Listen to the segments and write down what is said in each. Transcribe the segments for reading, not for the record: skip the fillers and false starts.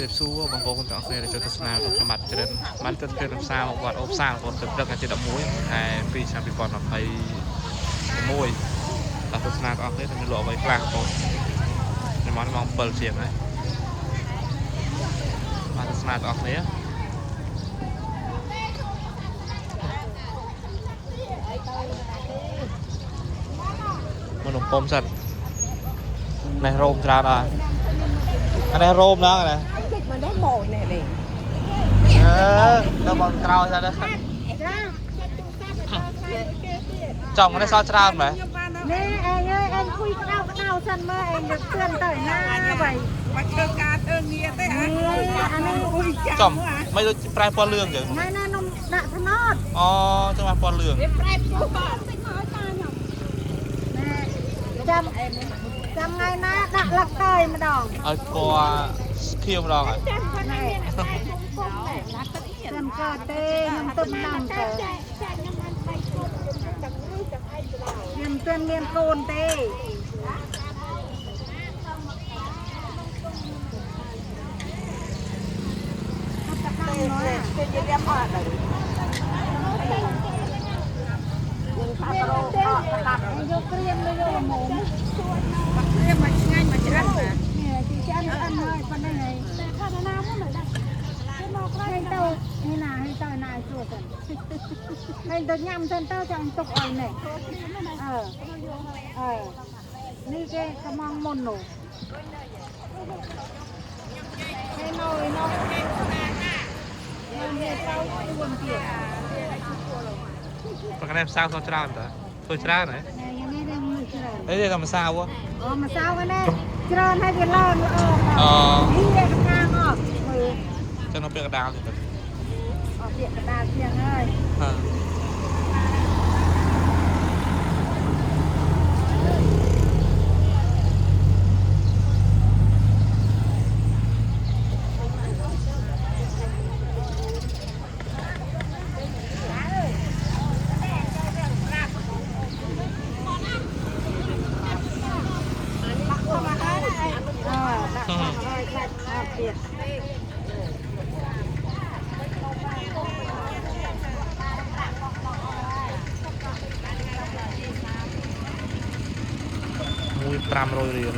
บสู้บางคนต่างคนจะทัศนาของสมัติเจริญมันจะเป็นสาววัดอบสร้างคนจะเรื่องการจิตมุ้ยในปีชาปีก่อนไปมุ้ยแต่ทัศนาของคนจะหล่อไว้กลางคนในมองเปิดเสียงเลยมาทัศนาของคนมันหนุ่มปมสัตว์ในโรมจราได้อันนี้โรมนะอะไรมันได้หมดเนี่ยเลยเราบอลกราวใช่ไหมจ่องมันได้ซอสจราไหมนี่เองคุยกระเดาฉันเมื่อเองจะเตือนต่อยหน้าไปมาเชิงการเงียบได้ฮะอันนี้จ่องไม่รู้ปลายปอเรื่องอย่างนั่นนมดะทนอดอ๋อจังหวะปอเรื่องจำไงนะดักลักเตยมาดองปอเคี่ยวมาดองอ่ะจำก็เต้ยังต้มน้ำเต้ยังเตือนเรียนโกนเต้จะเรียกอะไรยกเรียมเลยหมูเรียมมาง่ายมาจัดนะเนี่ยที่จัดอันเลยคนได้ไงแต่ข้าวน้ำมันเหมือนกันให้เต้าให้นาให้เต้านายช่วยกันให้ตัวย่ำเส้นเต้าจะตกอ่อนเนี่ยนี่แกกำลังมนหนูให้หน่อยเนาะเนี่ยเต้าวนเกี่ยวประกันได้ซาวซอสจราเหรอตัวจราไหนเฮ้ยทำมาซาววะมาซาวกันแน่จราให้เป็นล่อนนี่เด็กกลางออกจะน้องเปียกระดาษเลยเปียกกระดาษเพียงเลยมุ้ยปรามโรยเรียน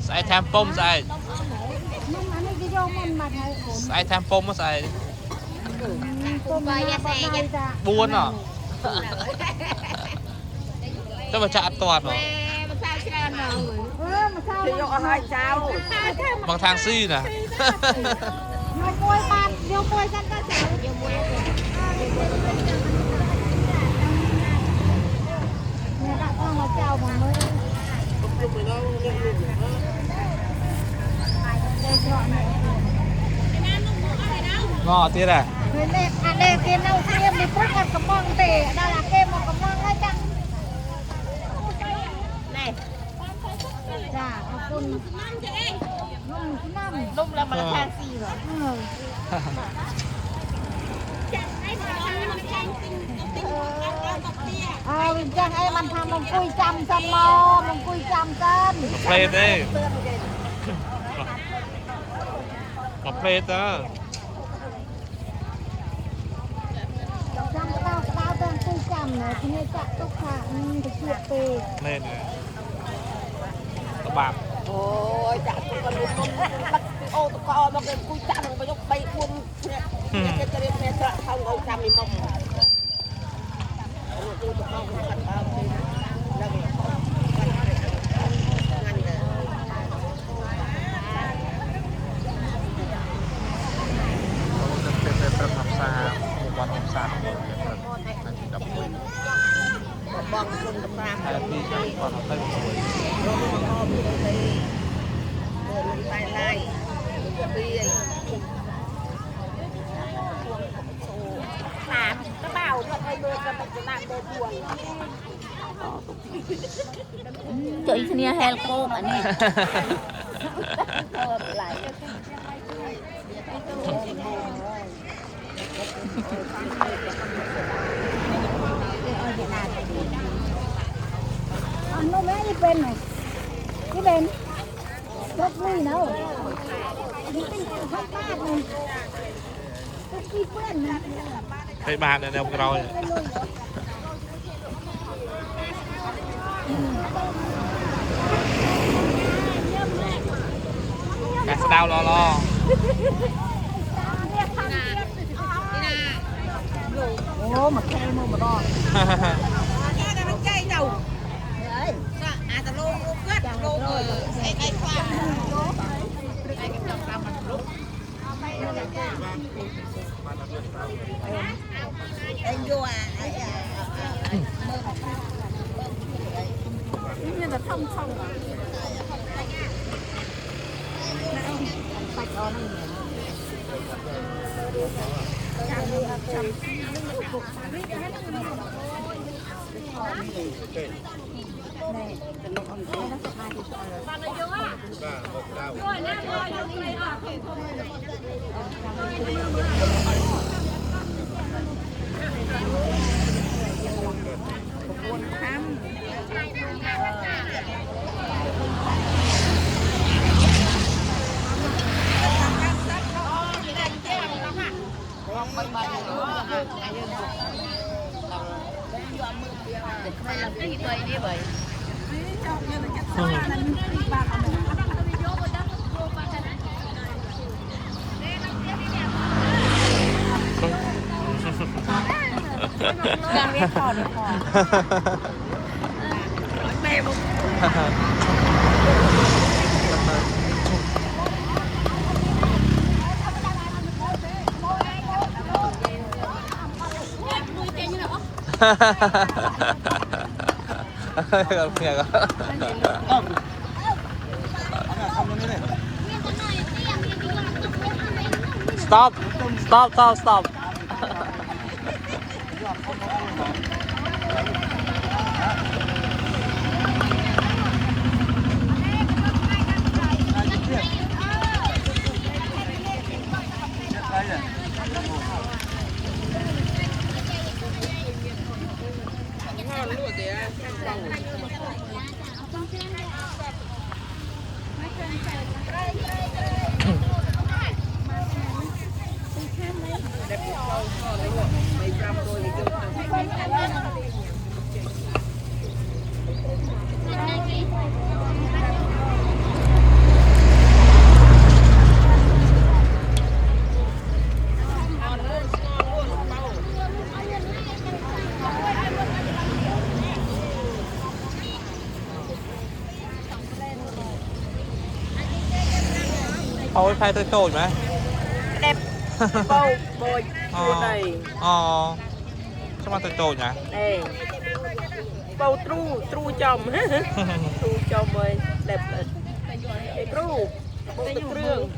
ใส่แทมปมใส่ใส่แทมปมมาใส่บ้วนเหรอจะมาจัดตัวเหรอบางทางซี่นะโยมวยบ้านโยมวยกันก็เจ๋อโยมวยเนี่ยก็ต้องมาเจ้ามาเลยงอที่ไหนเนี่ยอันเด็กกินเอาเทียมมีพวกกันกระมังเตะดาราเกมกระมังให้จังนี่จ้าขอบคุณนุ่มแล้วมันแค่สี่หรอจังไอ้มันทำมันคุยจำจันมอมันคุยจำกันเพลทเองมาเพลทนะจำเต้าเต้นคุยจำนะที่นี่จับตุ๊กขาจะเกียบตีเล่นเลยตบากโอ้ยจับตุ๊กลุกโอ้ตุ๊กมาเป็นคุยจำไปยกใบบุญเนี่ยจะเรียกเนี่ยจะทำเอาจำมีมั่งวันองศาของเราเนี่ยนั่นคือดับเบิล បងគុណប្រាំ ហើយពីខាងគាត់ទៅមួយ រកមកអមទៅទៅតែឡាយពីតាមទៅបៅគាត់ឲ្យមើលគាត់ទៅណាទៅពួនជួយគ្នាហែលគោកអានេះឡៃnó bé đi bên này đi bên rất vui đâu đi tinh thần phát bát này tôi đi quen này ពេលបាននៅក្រោយកាស្ដៅឡឡ ô mà khe mua mà đo cái nó chay đâu đấy à tao lô kết lô người cái khoa cái trong ra mình lúc anh vô như là thông thông à sạch đó nó đang biết còn mẹ một stop stop stop stop ôi khai tôi trội mà đẹp bầu bồi buồn này sao mà tôi trội nhỉ đây bầu tru chồng tru chồng ơi đẹp đẹp tru bầu tự trương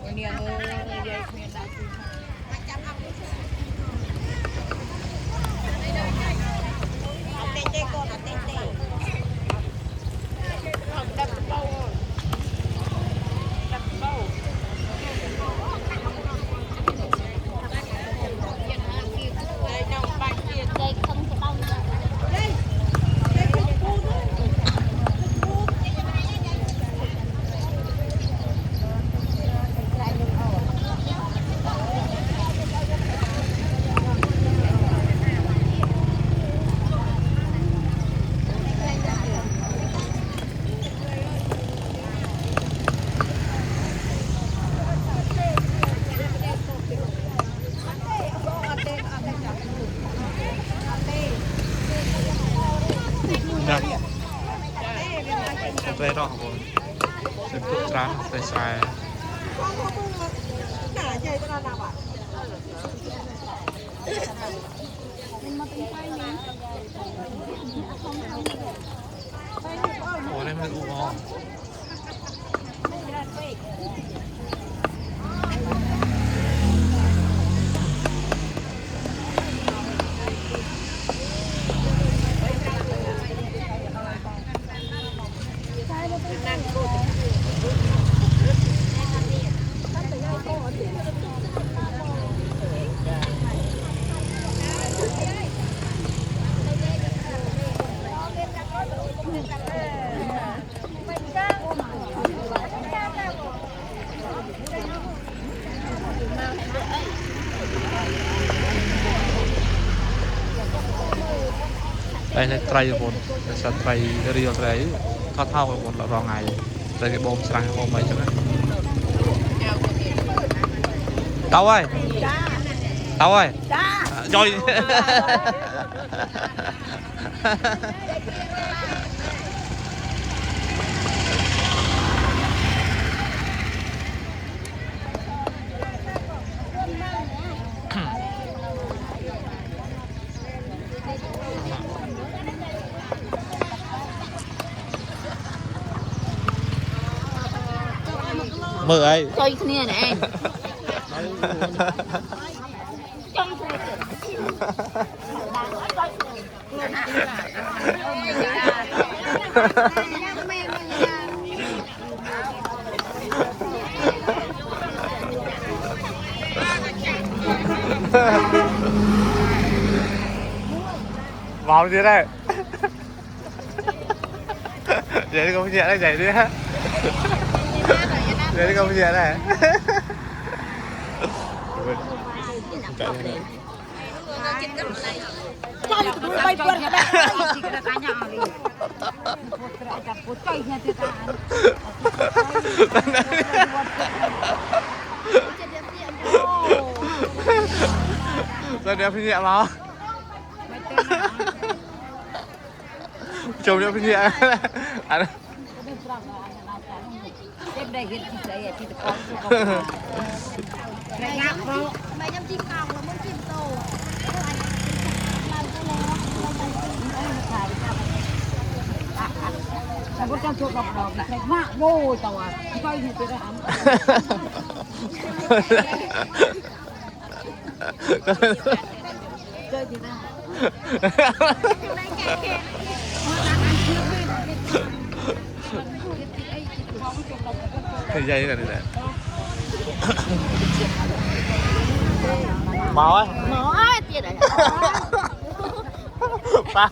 về đó rồi sẽ tự rán để xài mình mà tính quay nhá đây tray một sẽ tray real tray thao thao một là rong ngày tray cái bom sang bom vậy chứ tao ơi rồi mơ ấy tôi kia này vào gì đây vậy không nhẹ đây vậy đi ha vậy không nhẹ này bay buồn cái bé chỉ cái cá nhỏ đi chặt cột cây nha thế ta sao đẹp nhẹ mà chồng đẹp nhẹ anh em đây hiện chị đấy chị được con này ngáp bro mày nhâm chim còng là muốn chim tổ Saya bukan cukup dong, saya mak boy tahu, kau ini tidak am. Kau tidak. Thì dây này nè. Màu á. Màu á, tiền đấy. Ba.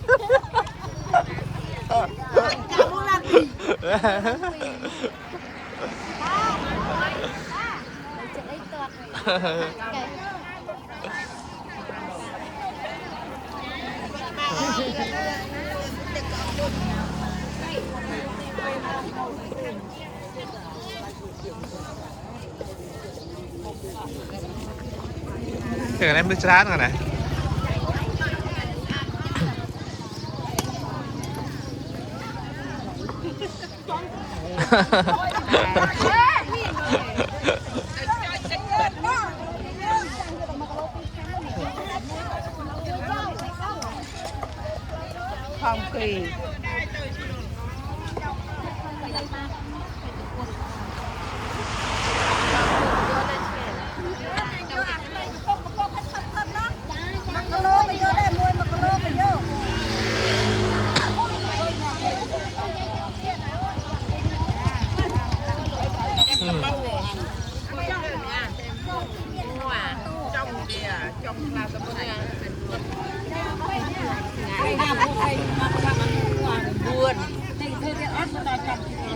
Cái này em biết chán rồi này. Không kỳ. Buồn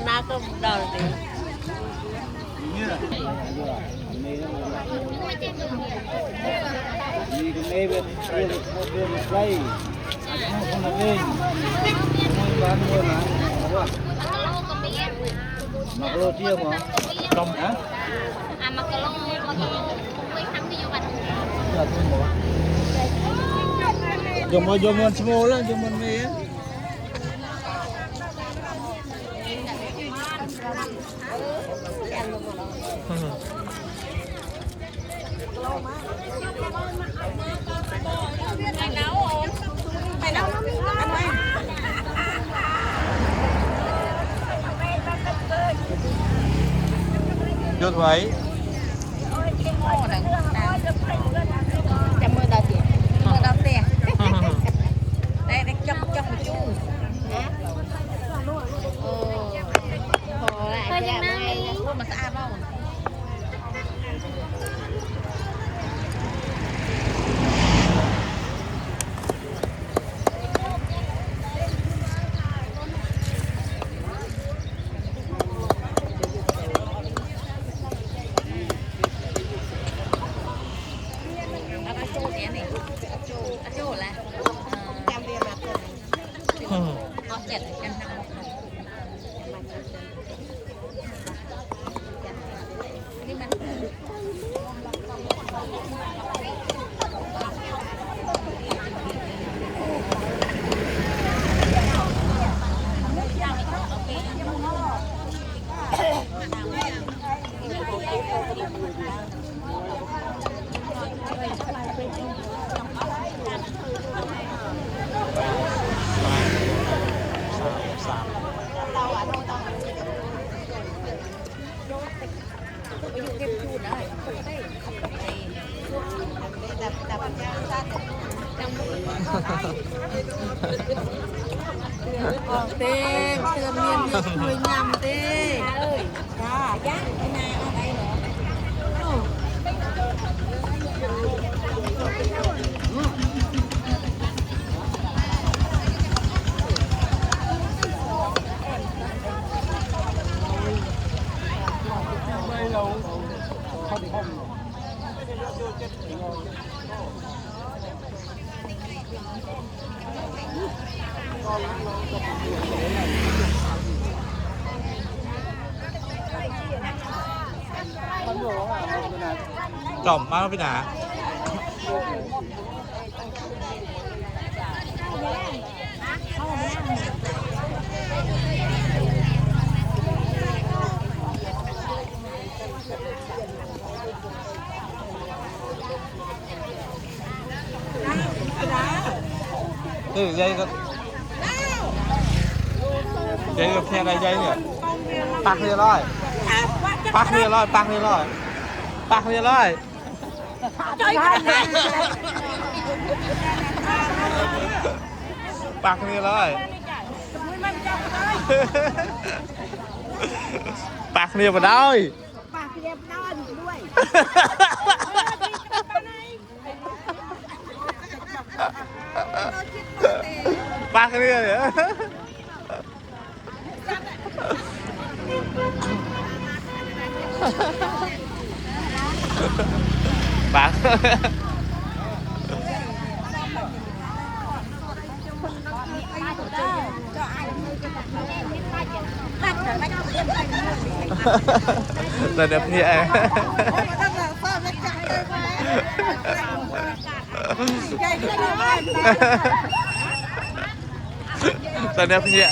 nó có đầu thì Jomon semua lah, jomon ni ya. Vô vậy. đây đây trong một chút lại cái này mà sao không เอาเจ็ดกันทั้งหมดนี่มันเต้เตือนเมียนคุยยำเต้จ้าย่างไอ้นายเอาไปเหรอกล่อมมากพี่หนาdây con dây con xe này dây nhỉ bạc đi rồi bạc đi rồi bạc đi rồi bạc đi rồi bạc đi rồi bạc đi vào đâu bạcเรียบด้านด้วย bạc đi rồi bạc là đẹp nhẹ là đẹp nhẹ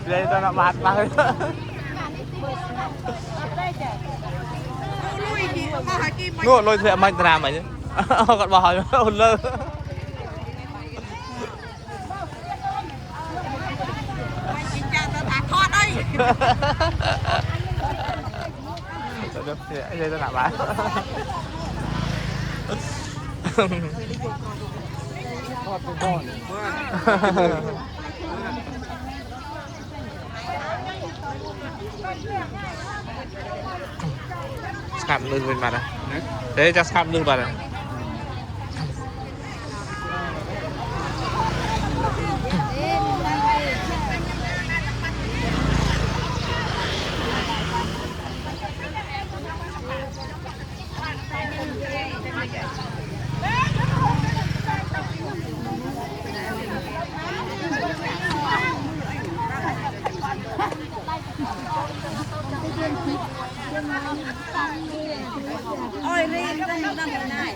đây tao đã bạt vào nuốt lôi thẻ mạnh làm mày chứ còn bỏ hỏi hồn lơ đây tao đã bạt Skam lưng bên mặt à? Thế cho skam lưng vào này. Ôi đi đang này này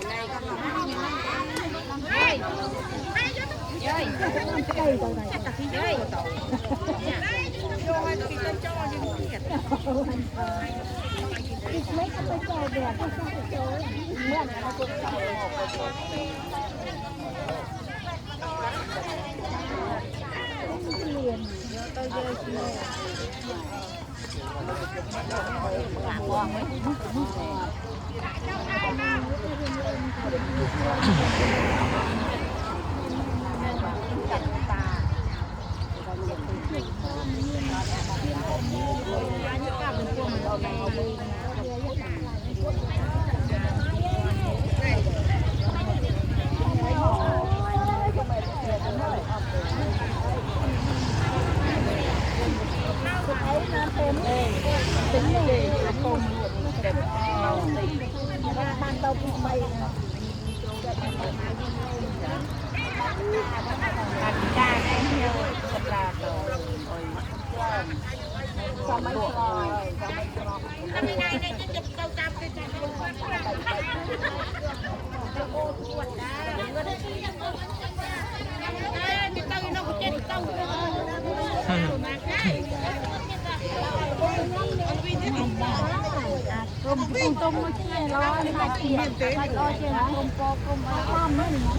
ต้มมาเชี่ยร้อนมาเชี่ยไปร้อนเชี่ยต้มปอกลมเอาข้ามนั่นนะ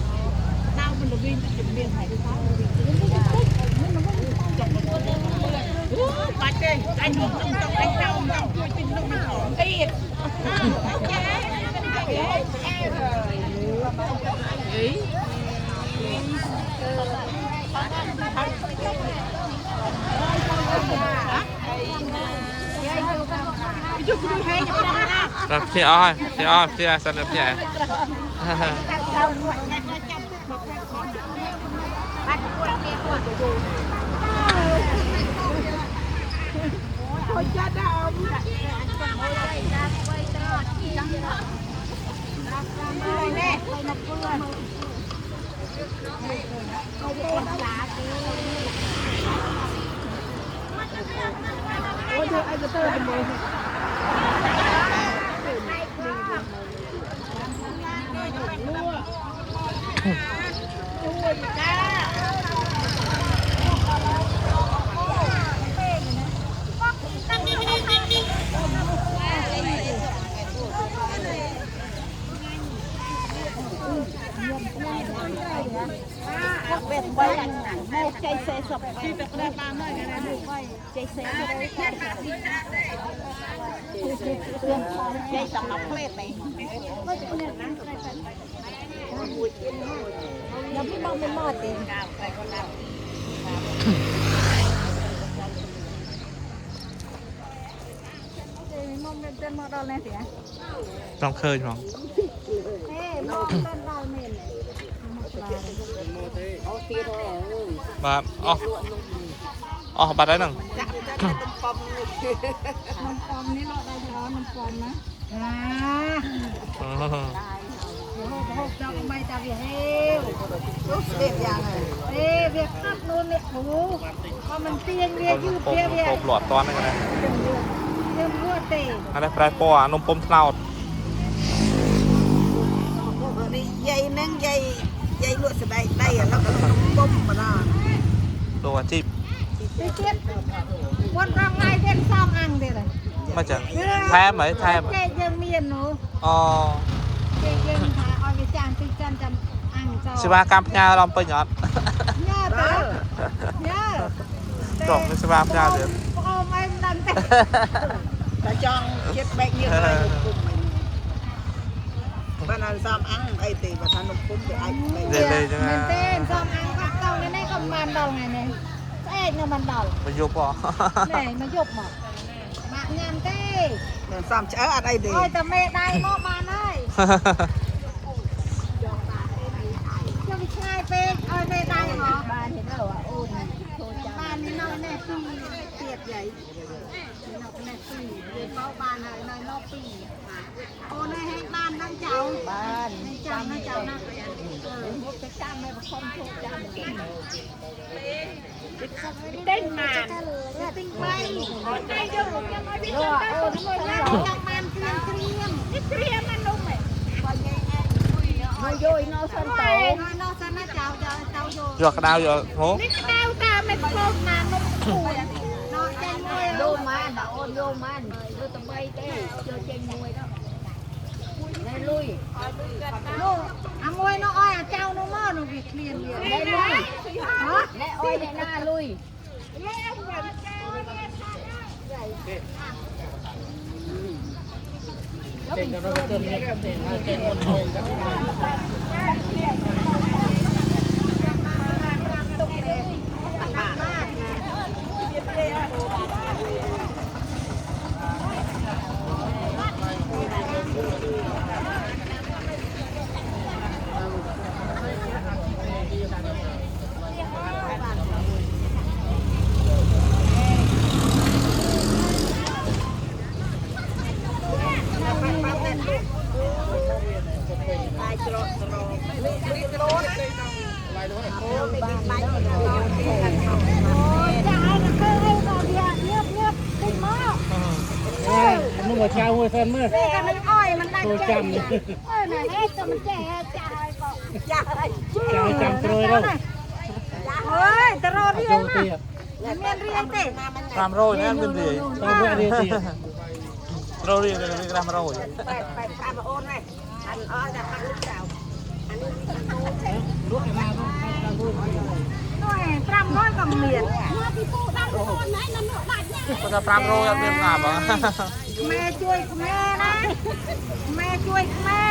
น้ำมันระวิงจะเบียนไหนดูฟ้าปัดเลยไอ้หนุ่มต้องไอ้เจ้าต้องช่วยกินต้องมันหอมตีดรับเชียร์อ้อยเชียร์อ้อยเชียร์สนุกเชียร์ เป็ดใบแม่ใจเสียสบที่ตะกร้าปลาเมื่อไงนะใจเสียใจสำหรับเพลทไหมแล้วพี่บ้องเป็นหม้อตีนไปก็ได้มองเป็นเต้นมอดอลเนี่ยเสีย ต้องเคยมั้ง เฮ้มองเป็นดอลเมน แบบอ๋อบัตรได้หนึ่ง น้ำปอมนี่เราได้ร้อนน้ำปอมนะเดี๋ยวหกจะไม่จะเวียนเด็กอย่างเอ้เวียขับนู่นเนี่ยโอ้พอมันเตียงเวียยืดเวียเวีย โคบหลอดตอนนึงนะ เรื่องรั่วเตะ อะไรปลายปอนมปมเน่า ใหญ่นั่งใหญ่ลวดสบายได้แล้วก็ต้มมาละ ตัวจีบ ไปเทียบวันรองไงเทียนซ้อมอังเด็ดเลย มาจากแทมไหมแทม เจ๊ยังเมียนหนู อ๋อ เจ๊ยังหาเอาไปจานติ๊กจานจำอังจอ สิบากรรมพญาลองไปหยอด เนี่ยเต๋อเนี่ย จบในสิบาพญาเดือด โอ้ไม่ดันเตะ แต่จองเช็ดแบกเยอะเลยกุ้งบ้านนั้นซ้ำอังไอ้ตีบ้านนั้นกุ้งไปไอ้ไป เลยจัง มัน ไง เต้นซ้อมอังก็เต้าในก็มันดอลไงเนี่ยเอ๊ะเนี่ยมันดอล มายุบป่ะ ไหนมายกหมดมางานเต้ ซ้ำเช้าอะไรตี โอ้ยแต่เมย์ได้มอบมาเลยจะไปชายเป็นโอ้ยเมย์ได้เหรอบ้านเห็นแล้วอ่ะโอ้ยบ้านนี่น้อยแน่ปีเปียกใหญ่นอกแน่ปีเรียนเฝ้าบ้านเลยน้อยนอกปีโอ้ในให้บ้านนั่งเจ้าบ้านในเจ้านั่งเจ้านั่งเรียนมุกจะจ้างไม่ประคองโชคจ้างเต้นมาติ้งไปใจเยอะยังไม่พิจารณาตัวนี้นะยังมันเตรียมมันลงเลยน้อยโย่น้อยสันโตน้อยสันนะเจ้าโย่ หยอกกระดาวหยอกโห นี่กระดาวตาไม่โคตรนานนุ่มขู่น้อยใจมวยโยมันโอนโยมันดูตะไบเต้เจอใจมวยแล้วได้ลุยลูกอ่ะมวยน้องอ้อยเจ้าน้องม่อน้องวิเคลียนได้ลุยและอ้อยในหน้าลุยมึงว่าเช้าหัวเส้นมือ นี่ก็มันอ้อยมันได้ใจน่ะเอ๊ะจะมันแจ่จ่ายก็จ่าย จะให้จำโตรยแล้ว เฮ้ยตรอเรียน โตเตี้ย เมียนเรียนเต้ ตามโรยนั่นเป็นดี ตอนเรื่องเรียนสิ เราเรียนกันไม่ได้มาเราอยู่ ไปตามมาโอนไงอันอ้อจะพักลูกสาวอันนี้มีขนม ลูกมาลูกมาลูก หน่อยปรำน้อยกับเมียน ก็จะปรามโรยเรียนงานบ้าง แม่ช่วยแม่นะแม่ช่วยแม่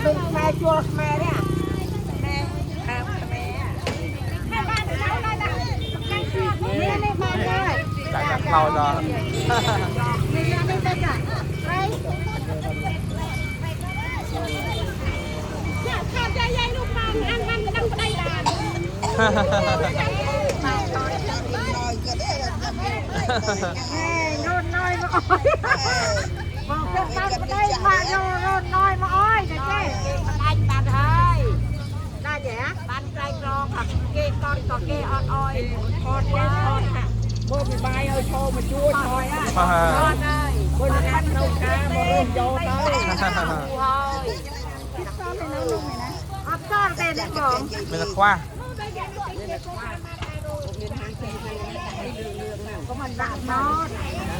ตึกแม่ชัวร์แม่เนี่ยแม่ครับแม่ นี่ไม่มาเลย จากเราจะ นี่ไม่ได้จ้ะไปข้าใจใหญ่ลูกมันอันมันไม่ต้องไปด่าโน่นน้อยมาอ้อยบอกเพื่อนบ้านก็ได้มาโน่นน้อยมาอ้อยเจ๊ มันได้ตัดให้ได้แย่บ้านใจรองค่ะเกก้อนก็เกออนอ้อยทอดเกทอดค่ะโบมีใบเอาโชว์มาช่วยทอยอ่ะทอดได้คนนั้นเราแค่มาเริ่มโยนได้โอ้ย อับซ่อนเป็นของ ไม่ต้องคว้า ก็มันด่านอน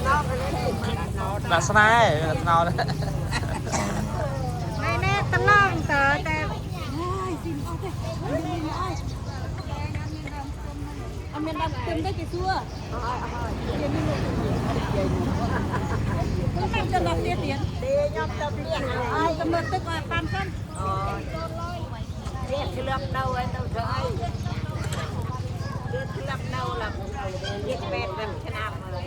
นอนไปเลยนอน ดัชนัยดัชนาเลย ในแน่ตะล่องเต๋อแต่อเมริกันเต็มได้กี่ตัวก็มันจะรับเตี้ยเตี้ย เดี๋ยวยอมจำเรียกอะไร กำหนดตึกว่าปานสั้น เรียกที่รับเดาไอ้เดาเฉยเรียกที่รับเดาหลับเรียกเป็ดแบบชนะเลย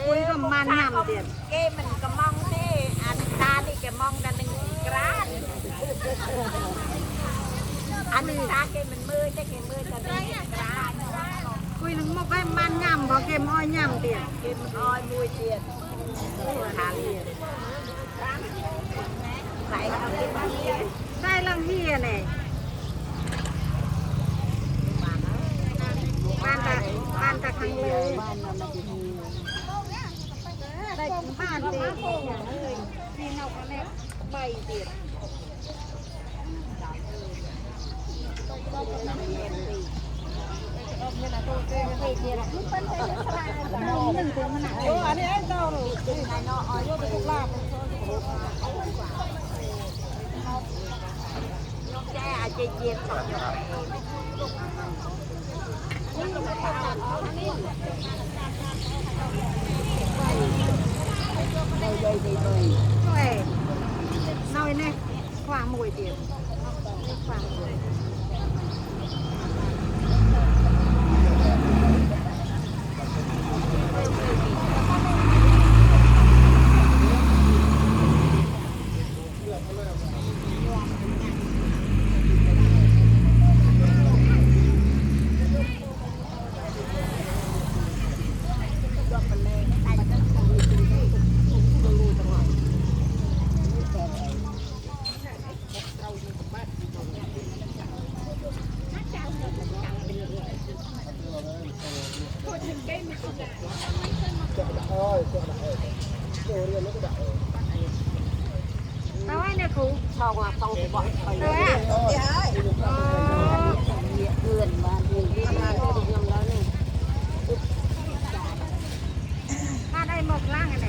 คุยกับมันยำเตี้ย เกมันก็มองที่อันตานี่แกมองดันหนึ่งกราดอันหนึ่งตาเกมันมือจะเกมือจะได้กราด คุยถึงมกให้มันยำพอเกมอ้อยยำเตี้ย เกมันอ้อยมวยเตียนขาเรียนใส่เอาเกมันเรียน ได้ลังเฮียเนี่ยบ้านตะครั้งเลยได้บ้านเตี้ยที่นอกแม่ใบเตี้ยอันนี้ไอ้เจ้าหนูไอ้นออ้อยไปทุกลาบ แจ้อาจจะเย็นสองอย่างน้อยเนี่ยขวามวยเดียวขวามวย แต่ว่าเนี่ยครู ชองอ่ะต้องบอกไป แต่ เลย ว่า เพื่อนบ้านเพื่อนบ้านก็ยังแล้วนี่ ถ้าได้หมกล่างอันไหน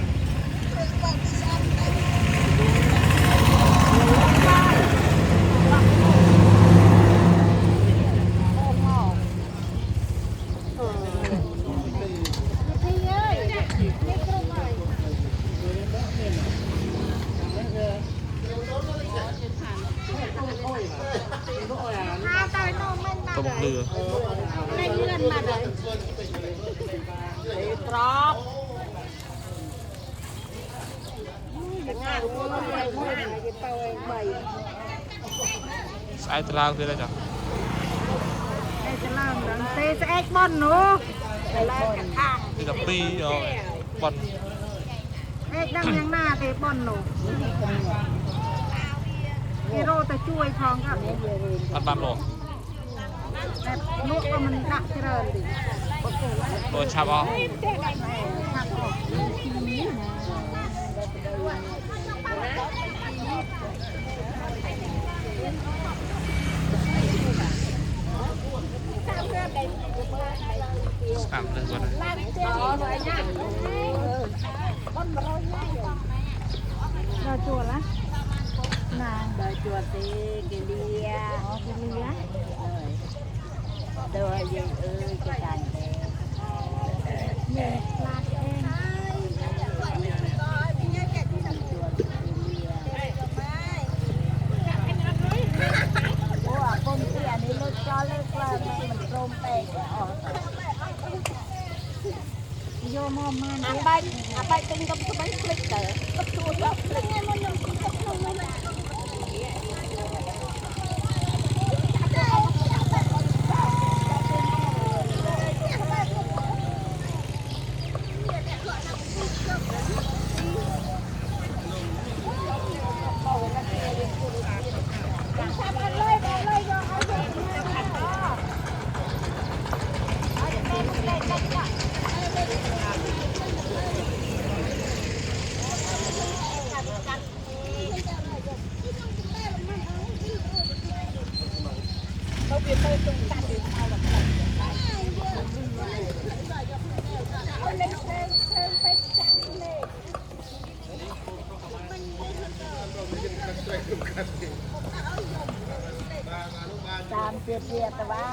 ถ้าตายน้องมันมา ตบ เล เรื ย อ ได้เลื่อนมาเลย กรอบ ง่ายกูไม่ได้พูดอะไรจะเป่าเองใบ สายตราวคืออะไรจ๊ะ ไอ้จะล่างดังเตะจะเอ็กบอลหนู ไปแลกกันข้าง มีแต่ปีเอาบอล เอ็กดังยังหน้าเตะบอลหนูฮีโร่แต่ช่วยทองกับ อันบันโล แต่ลูกก็มันดักเจริญดิ ตัวชับเอา หักออก สามเดือนก่อน อ๋อเลยเนี่ย สิกิเลียอ๋อกิเลียเดี๋ยวยังจะการเองเนี่ยลาดเองโอ้ปมเสียนี่เลิกจอเลิกเลยมันโรมเตะออกโยมมันอันใบตึงกับใบคลิกเต๋อกับตัวแล้วคลิกไงมันยังติดกับตัวมันตามเปรียบแต่ว่า